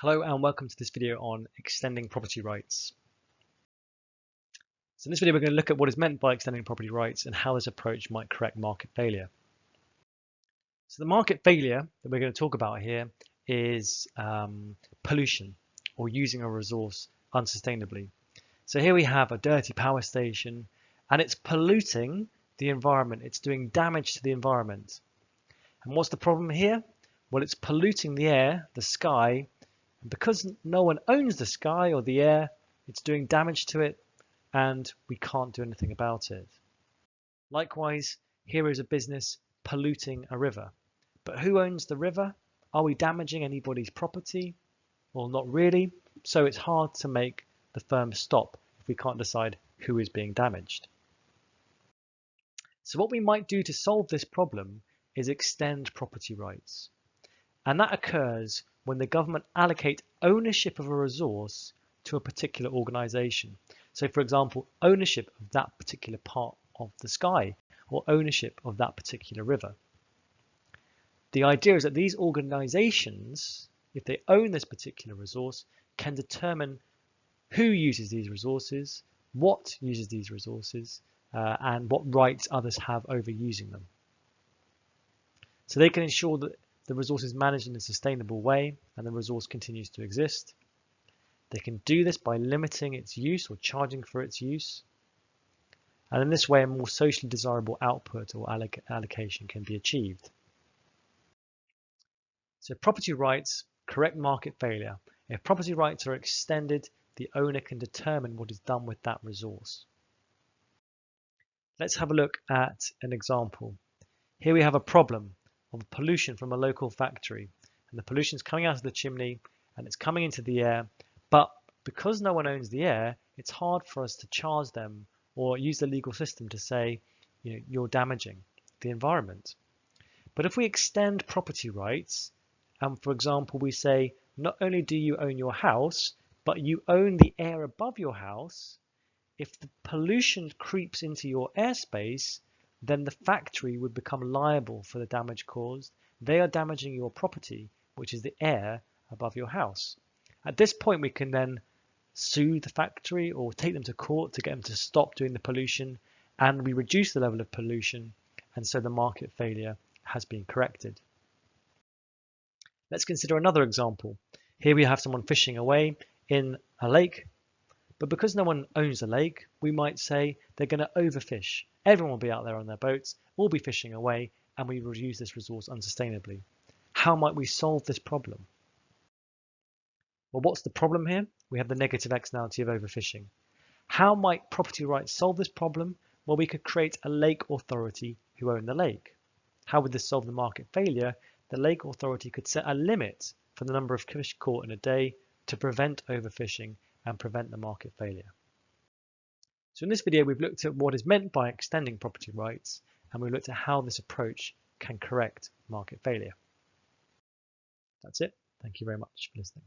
Hello and welcome to this video on extending property rights. So in this video we're going to look at what is meant by extending property rights and how this approach might correct market failure. So the market failure that we're going to talk about here is pollution or using a resource unsustainably. So here we have a dirty power station and it's polluting the environment. It's doing damage to the environment. And what's the problem here? Well, it's polluting the air, the sky. And because no one owns the sky or the air, it's doing damage to it and we can't do anything about it. Likewise, here is a business polluting a river. But who owns the river? Are we damaging anybody's property? Well, not really. So it's hard to make the firm stop if we can't decide who is being damaged. So what we might do to solve this problem is extend property rights. And that occurs when the government allocate ownership of a resource to a particular organisation. So for example, ownership of that particular part of the sky or ownership of that particular river. The idea is that these organisations, if they own this particular resource, can determine who uses these resources, what uses these resources, and what rights others have over using them. So they can ensure that the resource is managed in a sustainable way and the resource continues to exist. They can do this by limiting its use or charging for its use. And in this way, a more socially desirable output or allocation can be achieved. So property rights correct market failure. If property rights are extended, the owner can determine what is done with that resource. Let's have a look at an example. Here we have a problem of pollution from a local factory, and the pollution is coming out of the chimney and it's coming into the air, but because no one owns the air, it's hard for us to charge them or use the legal system to say, you're damaging the environment. But if we extend property rights, and for example we say not only do you own your house, but you own the air above your house, if the pollution creeps into your airspace, then the factory would become liable for the damage caused. They are damaging your property, which is the air above your house. At this point, we can then sue the factory or take them to court to get them to stop doing the pollution, and we reduce the level of pollution, and so the market failure has been corrected. Let's consider another example. Here we have someone fishing away in a lake, but because no one owns the lake, we might say they're going to overfish. Everyone will be out there on their boats, we'll be fishing away, and we will use this resource unsustainably. How might we solve this problem? Well, what's the problem here? We have the negative externality of overfishing. How might property rights solve this problem? Well, we could create a lake authority who own the lake. How would this solve the market failure? The lake authority could set a limit for the number of fish caught in a day to prevent overfishing and prevent the market failure. So in this video, we've looked at what is meant by extending property rights, and we've looked at how this approach can correct market failure. That's it. Thank you very much for listening.